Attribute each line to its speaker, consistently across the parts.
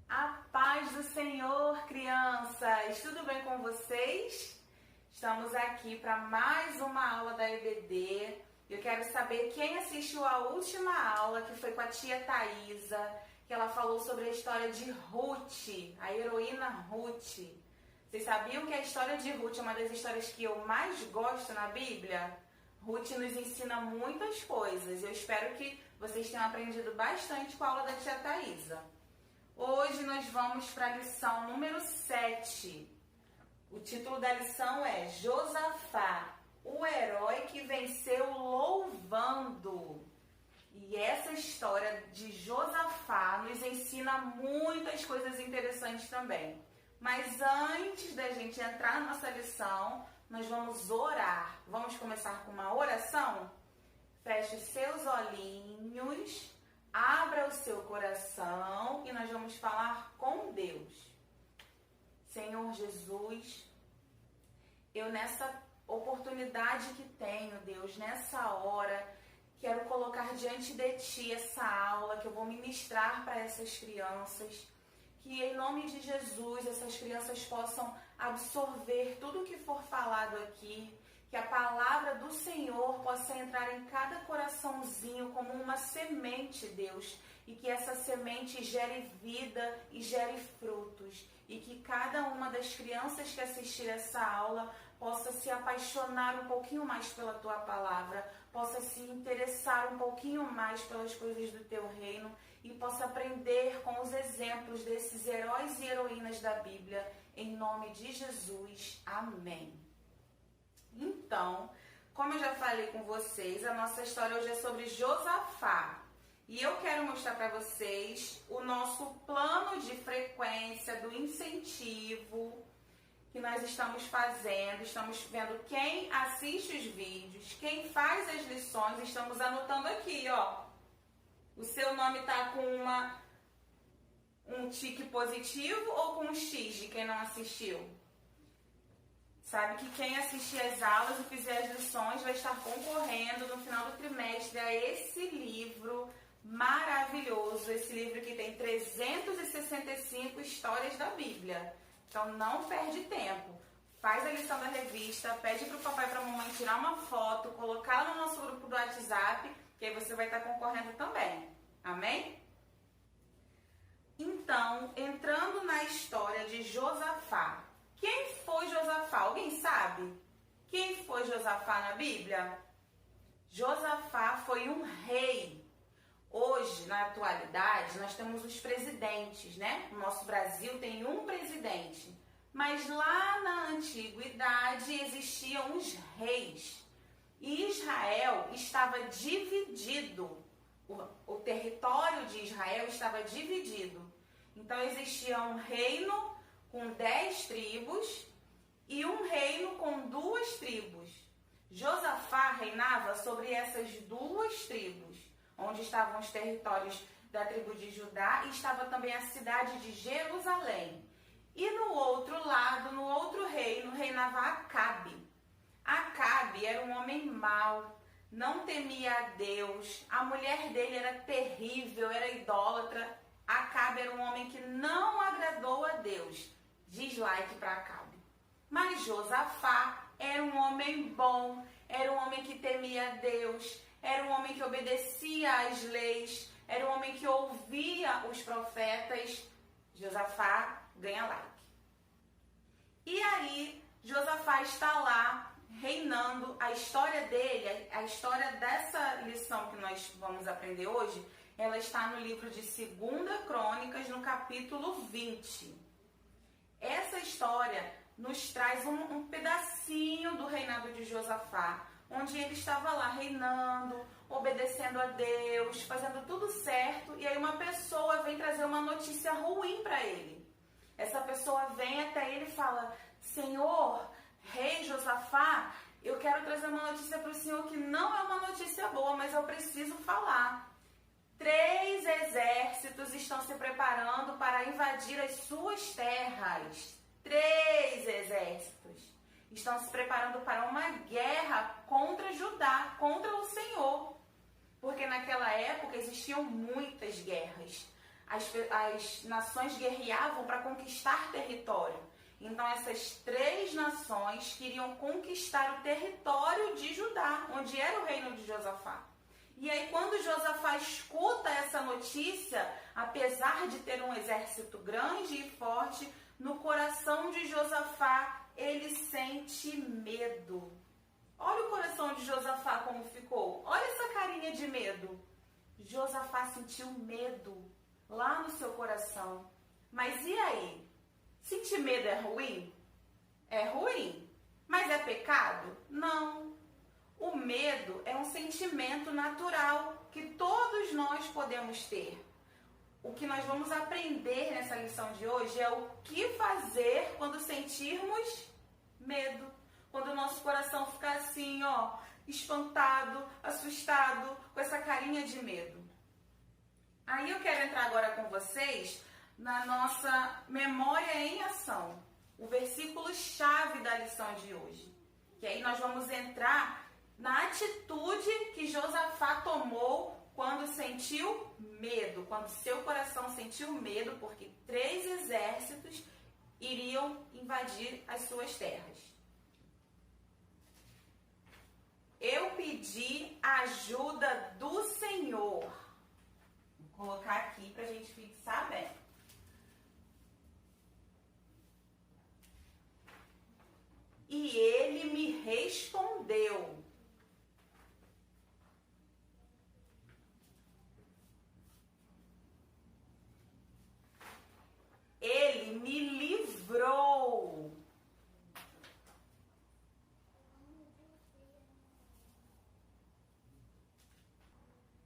Speaker 1: A paz do Senhor, crianças! Tudo bem com vocês? Estamos aqui para mais uma aula da EBD. Eu quero saber quem assistiu a última aula, que foi com a tia Thaisa, que ela falou sobre a história de Ruth, a heroína Ruth. Vocês sabiam que a história de Ruth é uma das histórias que eu mais gosto na Bíblia? Ruth nos ensina muitas coisas. Eu espero que vocês tenham aprendido bastante com a aula da tia Thaisa. Hoje nós vamos para a lição número 7. O título da lição é Josafá, o herói que venceu louvando. E essa história de Josafá nos ensina muitas coisas interessantes também. Mas antes da gente entrar na nossa lição, nós vamos orar. Vamos começar com uma oração? Feche os seus olhinhos. Abra o seu coração e nós vamos falar com Deus. Senhor Jesus, eu nessa oportunidade que tenho, Deus, nessa hora, quero colocar diante de Ti essa aula que eu vou ministrar para essas crianças. Que em nome de Jesus essas crianças possam absorver tudo o que for falado aqui. Que a palavra do Senhor possa entrar em cada coraçãozinho como uma semente, Deus. E que essa semente gere vida e gere frutos. E que cada uma das crianças que assistir essa aula possa se apaixonar um pouquinho mais pela Tua palavra. Possa se interessar um pouquinho mais pelas coisas do Teu reino. E possa aprender com os exemplos desses heróis e heroínas da Bíblia. Em nome de Jesus. Amém. Então, como eu já falei com vocês, a nossa história hoje é sobre Josafá. E eu quero mostrar para vocês o nosso plano de frequência do incentivo que nós estamos fazendo. Estamos vendo quem assiste os vídeos, quem faz as lições. Estamos anotando aqui, ó. O seu nome tá com um tique positivo ou com um X de quem não assistiu? Sabe que quem assistir as aulas e fizer as lições vai estar concorrendo no final do trimestre a esse livro maravilhoso. Esse livro que tem 365 histórias da Bíblia. Então não perde tempo. Faz a lição da revista, pede para o papai e para a mamãe tirar uma foto, colocar no nosso grupo do WhatsApp, que aí você vai estar concorrendo também. Amém? Então, entrando na história de Josafá. Quem foi Josafá? Alguém sabe? Quem foi Josafá na Bíblia? Josafá foi um rei. Hoje, na atualidade, nós temos os presidentes, né? O nosso Brasil tem um presidente. Mas lá na antiguidade existiam os reis. E Israel estava dividido. O território de Israel estava dividido. Então existia um reino com 10 tribos e um reino com 2 tribos. Josafá reinava sobre essas 2 tribos, onde estavam os territórios da tribo de Judá e estava também a cidade de Jerusalém. E no outro lado, no outro reino, reinava Acabe. Acabe era um homem mau, não temia a Deus, a mulher dele era terrível, era idólatra. Acabe era um homem que não agradou a Deus. Dislike para Acabe. Mas Josafá era um homem bom, era um homem que temia a Deus, era um homem que obedecia às leis, era um homem que ouvia os profetas. Josafá ganha like. E aí, Josafá está lá reinando. A história dele, a história dessa lição que nós vamos aprender hoje, ela está no livro de 2 Crônicas, no capítulo 20. Essa história nos traz um pedacinho do reinado de Josafá, onde ele estava lá reinando, obedecendo a Deus, fazendo tudo certo, e aí uma pessoa vem trazer uma notícia ruim para ele. Essa pessoa vem até ele e fala: Senhor, rei Josafá, eu quero trazer uma notícia para o senhor que não é uma notícia boa, mas eu preciso falar. 3 exércitos estão se preparando para invadir as suas terras. 3 exércitos estão se preparando para uma guerra contra Judá, contra o Senhor. Porque naquela época existiam muitas guerras. as nações guerreavam para conquistar território. Então essas 3 nações queriam conquistar o território de Judá, onde era o reino de Josafá. E aí quando Josafá escuta essa notícia, apesar de ter um exército grande e forte, no coração de Josafá ele sente medo. Olha o coração de Josafá como ficou. Olha essa carinha de medo. Josafá sentiu medo lá no seu coração. Mas e aí? Sentir medo é ruim? É ruim. Mas é pecado? Não. O medo é um sentimento natural que todos nós podemos ter. O que nós vamos aprender nessa lição de hoje é o que fazer quando sentirmos medo. Quando o nosso coração ficar assim, ó, espantado, assustado, com essa carinha de medo. Aí eu quero entrar agora com vocês na nossa memória em ação. O versículo-chave da lição de hoje. Que aí nós vamos entrar na atitude que Josafá tomou quando sentiu medo. Quando seu coração sentiu medo, porque 3 exércitos iriam invadir as suas terras. Eu pedi a ajuda do Senhor. Vou colocar aqui para a gente fixar bem. E ele me respondeu. Ele me livrou.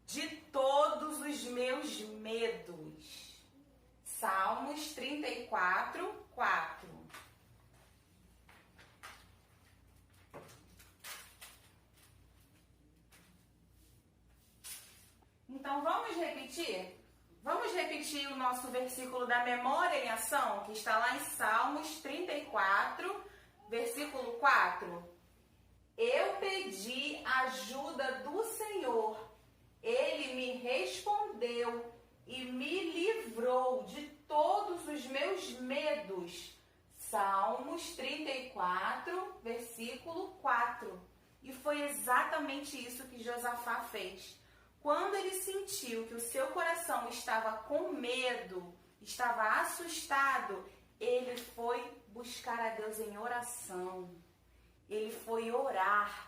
Speaker 1: De todos os meus medos. Salmos 34, 4. Então vamos repetir? Vamos repetir o nosso versículo da memória em ação, que está lá em Salmos 34, versículo 4. Eu pedi ajuda do Senhor. Ele me respondeu e me livrou de todos os meus medos. Salmos 34, versículo 4. E foi exatamente isso que Josafá fez. Quando ele sentiu que o seu coração estava com medo, estava assustado, ele foi buscar a Deus em oração. Ele foi orar.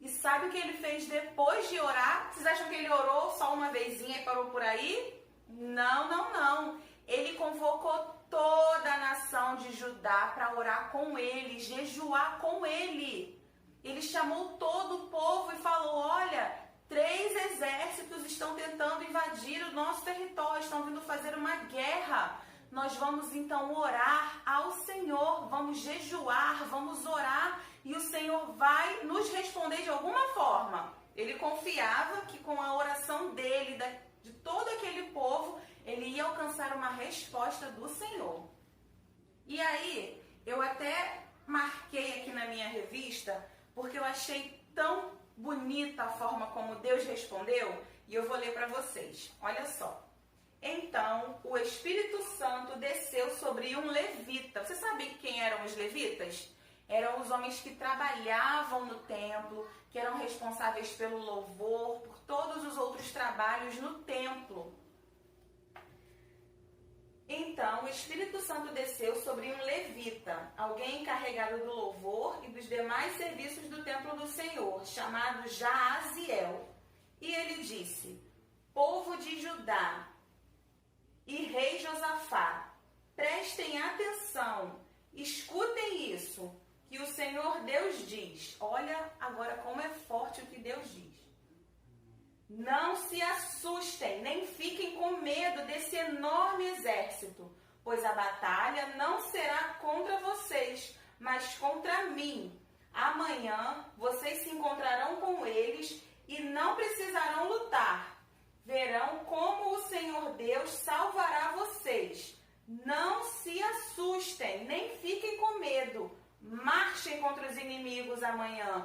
Speaker 1: E sabe o que ele fez depois de orar? Vocês acham que ele orou só uma vezinha e parou por aí? Não, não, não. Ele convocou toda a nação de Judá para orar com ele, jejuar com ele. Ele chamou todo o povo e falou, olha, 3 exércitos estão tentando invadir o nosso território, estão vindo fazer uma guerra. Nós vamos então orar ao Senhor, vamos jejuar, vamos orar e o Senhor vai nos responder de alguma forma. Ele confiava que com a oração dele, de todo aquele povo, ele ia alcançar uma resposta do Senhor. E aí, eu até marquei aqui na minha revista, porque eu achei tão bonita a forma como Deus respondeu, e eu vou ler para vocês. Olha só. Então, o Espírito Santo desceu sobre um levita. Você sabe quem eram os levitas? Eram os homens que trabalhavam no templo, que eram responsáveis pelo louvor, por todos os outros trabalhos no templo. Então, o Espírito Santo desceu sobre um levita, alguém encarregado do louvor e dos demais serviços do templo do Senhor, chamado Jaaziel. E ele disse, povo de Judá e rei Josafá, prestem atenção, escutem isso, que o Senhor Deus diz. Olha agora como é forte o que Deus diz. Não se assustem, nem fiquem com medo desse enorme exército, pois a batalha não será contra vocês, mas contra mim. Amanhã vocês se encontrarão com eles e não precisarão lutar. Verão como o Senhor Deus salvará vocês. Não se assustem, nem fiquem com medo. Marchem contra os inimigos amanhã,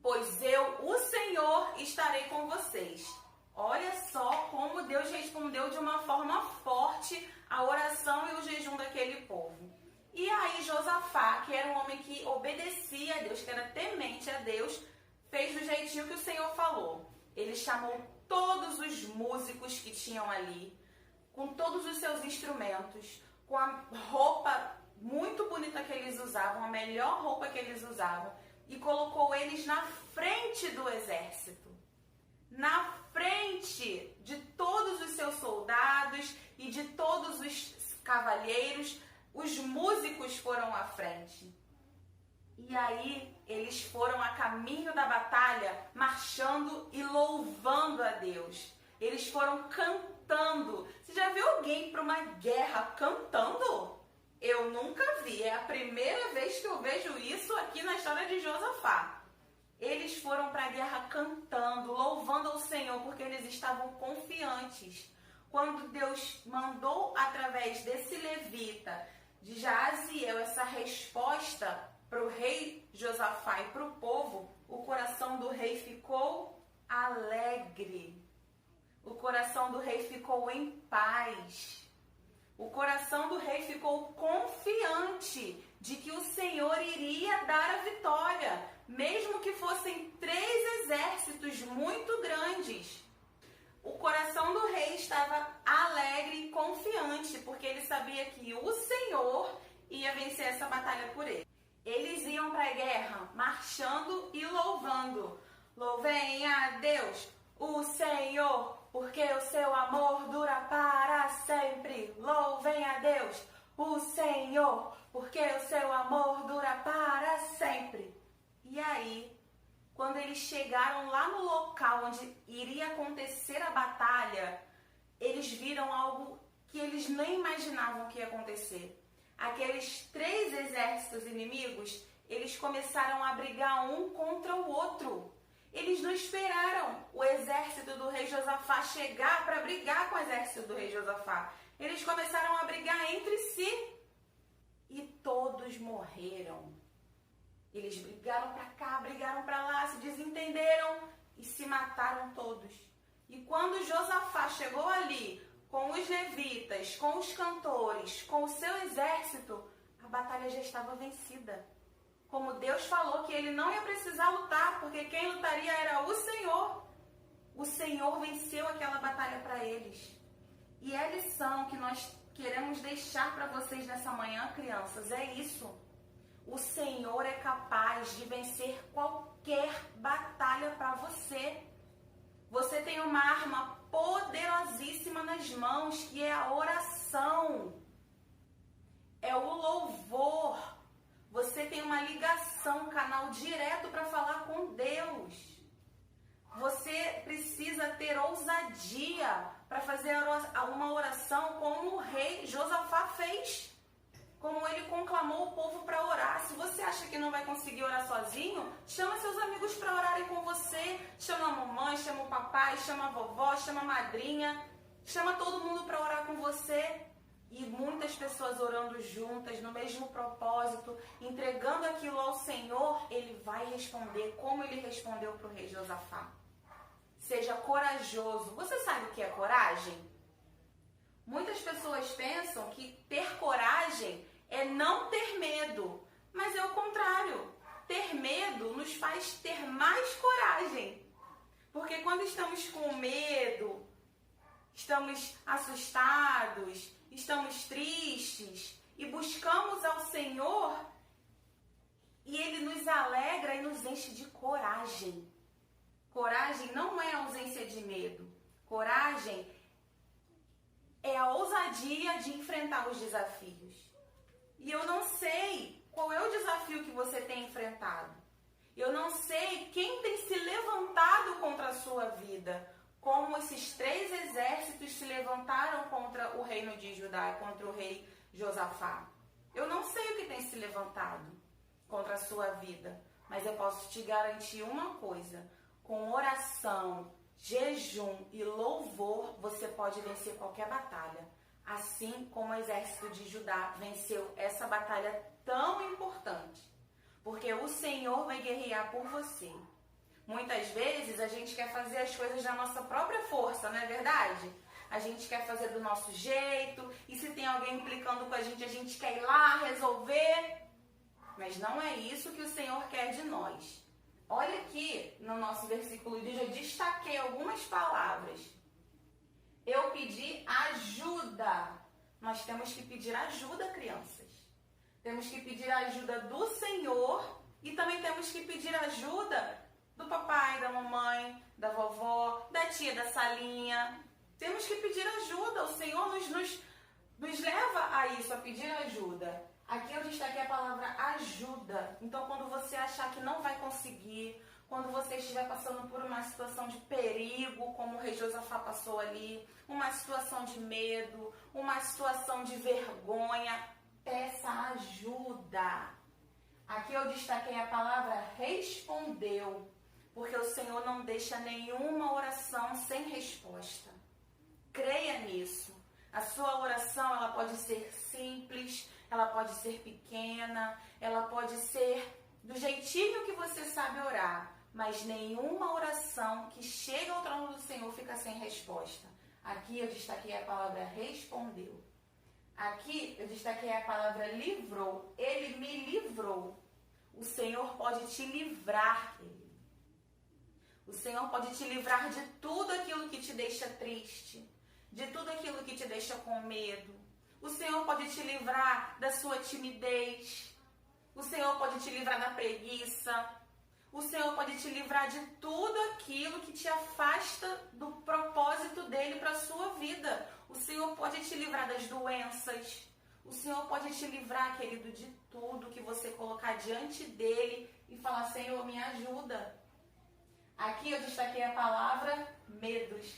Speaker 1: pois eu, o Senhor, estarei com vocês. Olha só como Deus respondeu de uma forma forte a oração e o jejum daquele povo. E aí Josafá, que era um homem que obedecia a Deus, que era temente a Deus, fez do jeitinho que o Senhor falou. Ele chamou todos os músicos que tinham ali, com todos os seus instrumentos, com a roupa muito bonita que eles usavam, a melhor roupa que eles usavam, e colocou eles na frente do exército, na frente de todos os seus soldados e de todos os cavalheiros. Os músicos foram à frente. E aí eles foram a caminho da batalha, marchando e louvando a Deus. Eles foram cantando. Você já viu alguém para uma guerra cantando? Eu nunca vi. É a primeira vez que eu vejo isso aqui na história de Josafá. Eles foram para a guerra cantando, louvando ao Senhor, porque eles estavam confiantes. Quando Deus mandou, através desse levita, de Jaaziel, essa resposta para o rei Josafá e para o povo, o coração do rei ficou alegre. O coração do rei ficou em paz. O coração do rei ficou confiante de que o Senhor iria dar a vitória, mesmo que fossem 3 exércitos muito grandes. O coração do rei estava alegre e confiante, porque ele sabia que o Senhor ia vencer essa batalha por ele. Eles iam para a guerra marchando e louvando. Louvem a Deus, o Senhor, porque o seu amor dura para sempre. Louvem a Deus, o Senhor, porque o seu amor dura para sempre. E aí, quando eles chegaram lá no local onde iria acontecer a batalha, eles viram algo que eles nem imaginavam que ia acontecer. Aqueles 3 exércitos inimigos, eles começaram a brigar um contra o outro. Eles não esperaram o exército do rei Josafá chegar para brigar com o exército do rei Josafá. Eles começaram a brigar entre si. E todos morreram. Eles brigaram para cá, brigaram para lá, se desentenderam e se mataram todos. E quando Josafá chegou ali, com os levitas, com os cantores, com o seu exército, a batalha já estava vencida. Como Deus falou que ele não ia precisar lutar, porque quem lutaria era o Senhor. O Senhor venceu aquela batalha para eles. E a lição que nós queremos deixar para vocês nessa manhã, crianças, é isso. O Senhor é capaz de vencer qualquer batalha para você. Você tem uma arma poderosíssima nas mãos, que é a oração. É o louvor. Você tem uma ligação, um canal direto para falar com Deus. Você precisa ter ousadia para fazer uma oração como o rei Josafá fez. Como ele conclamou o povo para orar. Se você acha que não vai conseguir orar sozinho, chama seus amigos para orarem com você. Chama a mamãe, chama o papai, chama a vovó, chama a madrinha. Chama todo mundo para orar com você. E muitas pessoas orando juntas, no mesmo propósito, entregando aquilo ao Senhor, ele vai responder como ele respondeu para o rei Josafá. Seja corajoso. Você sabe o que é coragem? Muitas pessoas pensam que ter coragem é não ter medo, mas é o contrário. Ter medo nos faz ter mais coragem. Porque quando estamos com medo, estamos assustados, estamos tristes e buscamos ao Senhor, e Ele nos alegra e nos enche de coragem. Coragem não é ausência de medo. Coragem é a ousadia de enfrentar os desafios. E eu não sei qual é o desafio que você tem enfrentado. Eu não sei quem tem se levantado contra a sua vida, como esses 3 exércitos se levantaram contra o reino de Judá, contra o rei Josafá. Eu não sei o que tem se levantado contra a sua vida, mas eu posso te garantir uma coisa: com oração, jejum e louvor, você pode vencer qualquer batalha. Assim como o exército de Judá venceu essa batalha tão importante. Porque o Senhor vai guerrear por você. Muitas vezes a gente quer fazer as coisas da nossa própria força, não é verdade? A gente quer fazer do nosso jeito, e se tem alguém implicando com a gente quer ir lá resolver. Mas não é isso que o Senhor quer de nós. Olha aqui no nosso versículo de hoje, eu destaquei algumas palavras. Eu pedi ajuda. Nós temos que pedir ajuda, crianças. Temos que pedir ajuda do Senhor e também temos que pedir ajuda do papai, da mamãe, da vovó, da tia da salinha. Temos que pedir ajuda. O Senhor nos leva a isso, a pedir ajuda. Aqui eu destaquei a palavra ajuda. Então, quando você achar que não vai conseguir, quando você estiver passando por uma situação de perigo, como o rei Josafá passou ali, uma situação de medo, uma situação de vergonha, peça ajuda. Aqui eu destaquei a palavra respondeu, porque o Senhor não deixa nenhuma oração sem resposta. Creia nisso. A sua oração, ela pode ser simples, ela pode ser pequena, ela pode ser do jeitinho que você sabe orar, mas nenhuma oração que chega ao trono do Senhor fica sem resposta. Aqui eu destaquei a palavra respondeu. Aqui eu destaquei a palavra livrou. Ele me livrou. O Senhor pode te livrar, querido. O Senhor pode te livrar de tudo aquilo que te deixa triste, de tudo aquilo que te deixa com medo. O Senhor pode te livrar da sua timidez. O Senhor pode te livrar da preguiça. O Senhor pode te livrar de tudo aquilo que te afasta do propósito dele para a sua vida. O Senhor pode te livrar das doenças. O Senhor pode te livrar, querido, de tudo que você colocar diante dele e falar, Senhor, me ajuda. Aqui eu destaquei a palavra medos.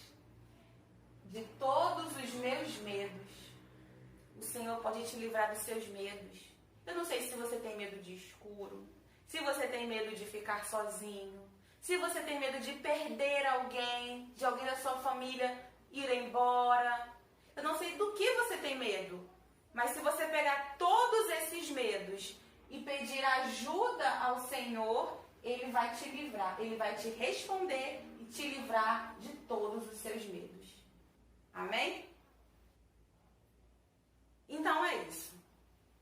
Speaker 1: De todos os meus medos. O Senhor pode te livrar dos seus medos. Eu não sei se você tem medo de escuro, se você tem medo de ficar sozinho, se você tem medo de perder alguém, de alguém da sua família ir embora. Eu não sei do que você tem medo, mas se você pegar todos esses medos e pedir ajuda ao Senhor, Ele vai te livrar, Ele vai te responder e te livrar de todos os seus medos. Amém? Então é isso.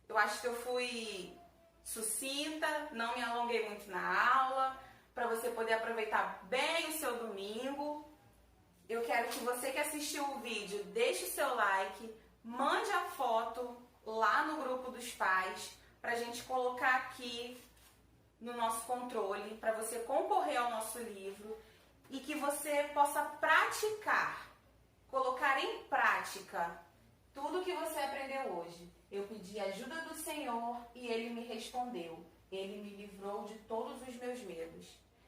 Speaker 1: Eu acho que eu fui sucinta, não me alonguei muito na aula, para você poder aproveitar bem o seu domingo. Eu quero que você que assistiu o vídeo, deixe o seu like, mande a foto lá no grupo dos pais, para a gente colocar aqui no nosso controle, para você concorrer ao nosso livro e que você possa praticar, colocar em prática tudo que você aprendeu hoje. Eu pedi ajuda do Senhor e Ele me respondeu. Ele me livrou de todos os meus medos.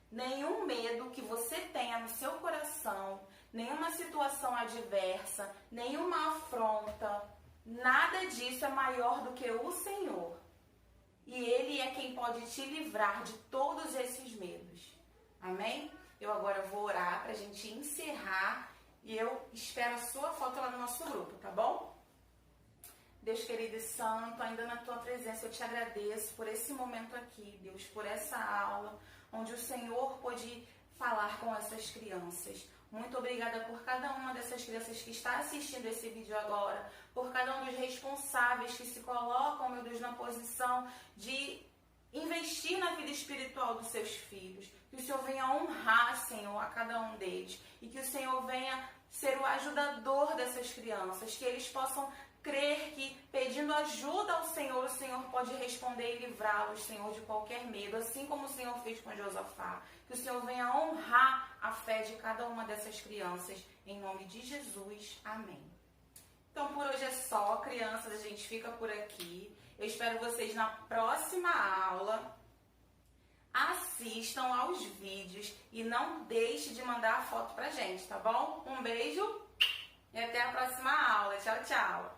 Speaker 1: Nenhum medo que você tenha no seu coração, nenhuma situação adversa, nenhuma afronta, nada disso é maior do que o Senhor. E Ele é quem pode te livrar de todos esses medos. Amém? Eu agora vou orar para a gente encerrar e eu espero a sua foto lá no nosso grupo, tá bom? Deus querido e santo, ainda na tua presença eu te agradeço por esse momento aqui, Deus, por essa aula, onde o Senhor pôde falar com essas crianças. Muito obrigada por cada uma dessas crianças que está assistindo esse vídeo agora, por cada um dos responsáveis que se colocam, meu Deus, na posição de investir na vida espiritual dos seus filhos. Que o Senhor venha honrar, Senhor, a cada um deles. E que o Senhor venha ser o ajudador dessas crianças, que eles possam crer que, pedindo ajuda ao Senhor, o Senhor pode responder e livrá-los, Senhor, de qualquer medo, assim como o Senhor fez com Josafá. Que o Senhor venha honrar a fé de cada uma dessas crianças, em nome de Jesus. Amém. Então, por hoje é só, crianças, a gente fica por aqui. Eu espero vocês na próxima aula. Assistam aos vídeos e não deixe de mandar a foto pra gente, tá bom? Um beijo e até a próxima aula. Tchau, tchau!